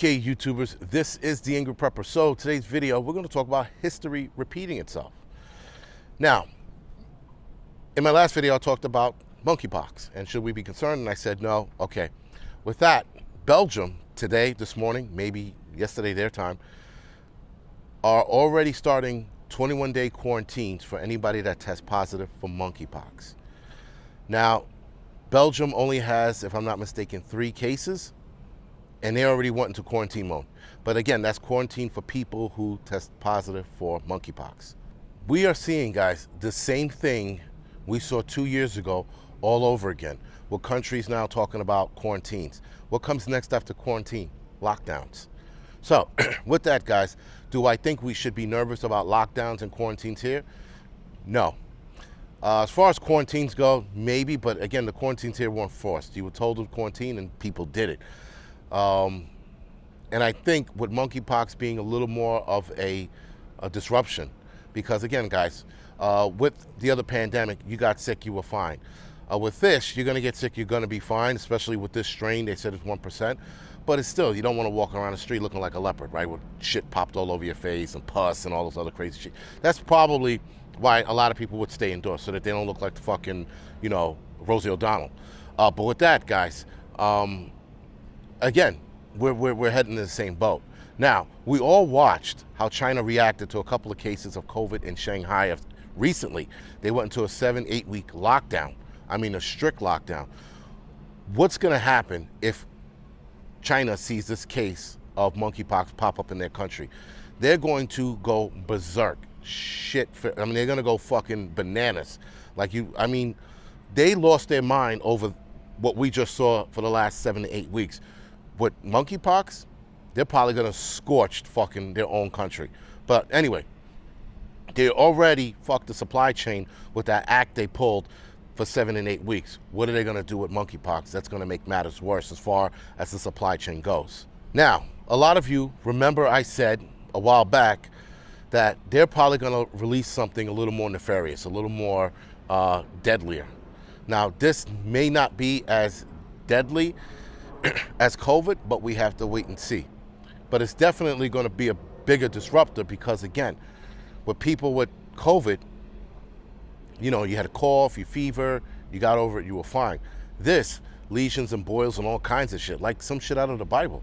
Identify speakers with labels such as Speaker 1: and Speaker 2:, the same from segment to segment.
Speaker 1: Okay, YouTubers, this is the Angryprepper. So today's video, we're going to talk about history repeating itself. Now, in my last video, I talked about monkeypox and should we be concerned? And I said no. Okay. With that, Belgium today, this morning, maybe yesterday their time, are already starting 21-day quarantines for anybody that tests positive for monkeypox. Now, Belgium only has, if I'm not mistaken, 3 cases. And they already went into quarantine mode. But again, that's quarantine for people who test positive for monkeypox. We are seeing, guys, the same thing we saw 2 years ago all over again, with countries now talking about quarantines. What comes next after quarantine? Lockdowns. So with that, guys, do I think we should be nervous about lockdowns and quarantines here? No. As far as quarantines go, maybe, but again, the quarantines here weren't forced. You were told to quarantine and people did it. And I think with monkeypox being a little more of a disruption, because again, guys, with the other pandemic, you got sick, you were fine. With this, you're going to get sick, you're going to be fine, especially with this strain. They said it's 1%, but it's still, you don't want to walk around the street looking like a leopard, right? With shit popped all over your face and pus and all those other crazy shit. That's probably why a lot of people would stay indoors, so that they don't look like the fucking, you know, Rosie O'Donnell. But with that, guys, again, we're heading in the same boat. Now, we all watched how China reacted to a couple of cases of COVID in Shanghai recently. They went into a 7-8 week lockdown. I mean, a strict lockdown. What's going to happen if China sees this case of monkeypox pop up in their country? They're going to go berserk. They're going to go fucking bananas. They lost their mind over what we just saw for the last 7 to 8 weeks. With monkeypox, they're probably gonna scorch fucking their own country. But anyway, they already fucked the supply chain with that act they pulled for 7 and 8 weeks. What are they gonna do with monkeypox? That's gonna make matters worse as far as the supply chain goes. Now, a lot of you remember I said a while back that they're probably gonna release something a little more nefarious, a little more deadlier. Now, this may not be as deadly as COVID, but we have to wait and see. But it's definitely going to be a bigger disruptor because, again, with people with COVID, you know, you had a cough, you fever, you got over it, you were fine. This, lesions and boils and all kinds of shit, like some shit out of the Bible.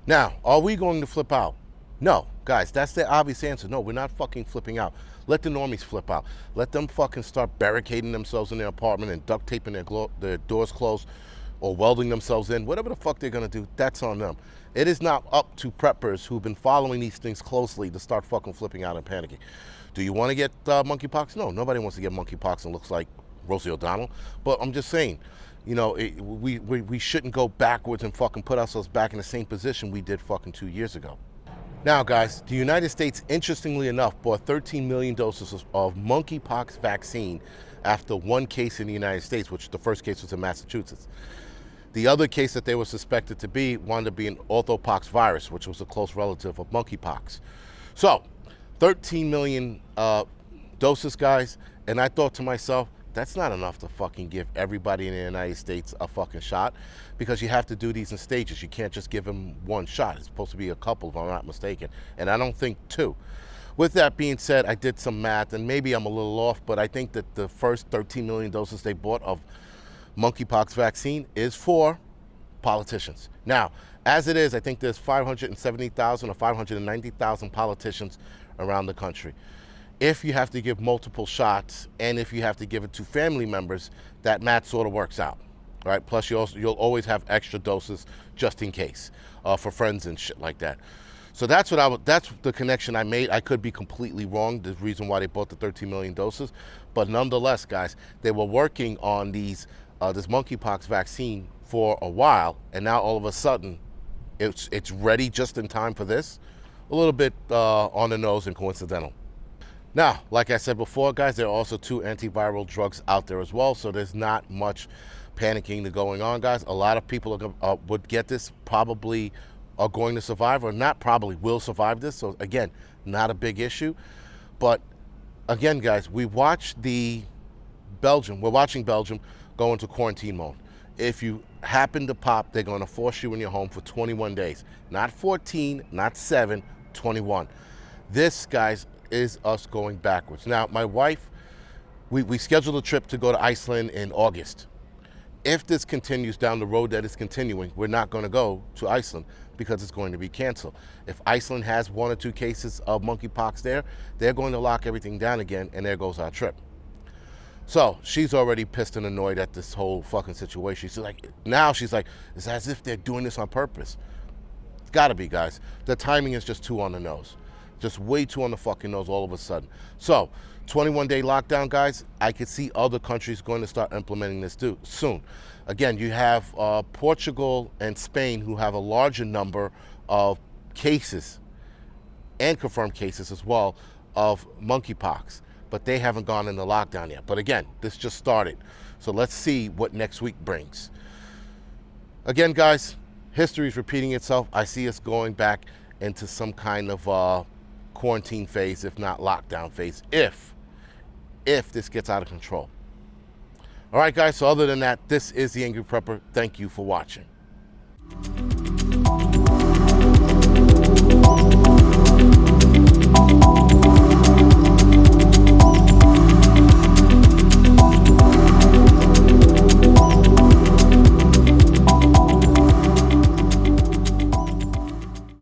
Speaker 1: Now, are we going to flip out? No, guys, that's the obvious answer. No, we're not fucking flipping out. Let the normies flip out. Let them fucking start barricading themselves in their apartment and duct taping their doors closed, or welding themselves in, whatever the fuck they're gonna do, that's on them. It is not up to preppers who've been following these things closely to start fucking flipping out and panicking. Do you wanna get monkeypox? No, nobody wants to get monkeypox and looks like Rosie O'Donnell. But I'm just saying, you know, we shouldn't go backwards and fucking put ourselves back in the same position we did fucking 2 years ago. Now, guys, the United States, interestingly enough, bought 13 million doses of monkeypox vaccine after 1 case in the United States, which the first case was in Massachusetts. The other case that they were suspected to be wound up being orthopox virus, which was a close relative of monkeypox. So, 13 million doses, guys, and I thought to myself, that's not enough to fucking give everybody in the United States a fucking shot, because you have to do these in stages. You can't just give them 1 shot. It's supposed to be a couple, if I'm not mistaken, and I don't think 2. With that being said, I did some math, and maybe I'm a little off, but I think that the first 13 million doses they bought of monkeypox vaccine is for politicians. Now, as it is, I think there's 570,000 or 590,000 politicians around the country. If you have to give multiple shots and if you have to give it to family members, that math sort of works out, right? Plus, you'll always have extra doses just in case for friends and shit like that. So that's the connection I made. I could be completely wrong, the reason why they bought the 13 million doses. But nonetheless, guys, they were working on this monkeypox vaccine for a while, and now all of a sudden it's ready just in time for this. A little bit on the nose and coincidental. Now, like I said before, guys, there are also 2 antiviral drugs out there as well, so there's not much panicking going on, guys. A lot of people would get this, probably are going to survive, or not probably will survive this. So again, not a big issue. But again, guys, we're watching Belgium go into quarantine mode. If you happen to pop, they're going to force you in your home for 21 days. Not 14, not 7, 21. This, guys, is us going backwards. Now, my wife, we scheduled a trip to go to Iceland in August. If this continues down the road that it's continuing, we're not going to go to Iceland because it's going to be canceled. If Iceland has 1 or 2 cases of monkeypox there, they're going to lock everything down again, and there goes our trip. So she's already pissed and annoyed at this whole fucking situation. She's like, it's as if they're doing this on purpose. It's gotta be, guys. The timing is just too on the nose. Just way too on the fucking nose all of a sudden. So, 21-day lockdown, guys. I could see other countries going to start implementing this soon. Again, you have Portugal and Spain who have a larger number of cases and confirmed cases as well of monkeypox, but they haven't gone into lockdown yet. But again, this just started. So let's see what next week brings. Again, guys, history is repeating itself. I see us going back into some kind of quarantine phase, if not lockdown phase, if this gets out of control. All right, guys, so other than that, this is the Angry Prepper. Thank you for watching.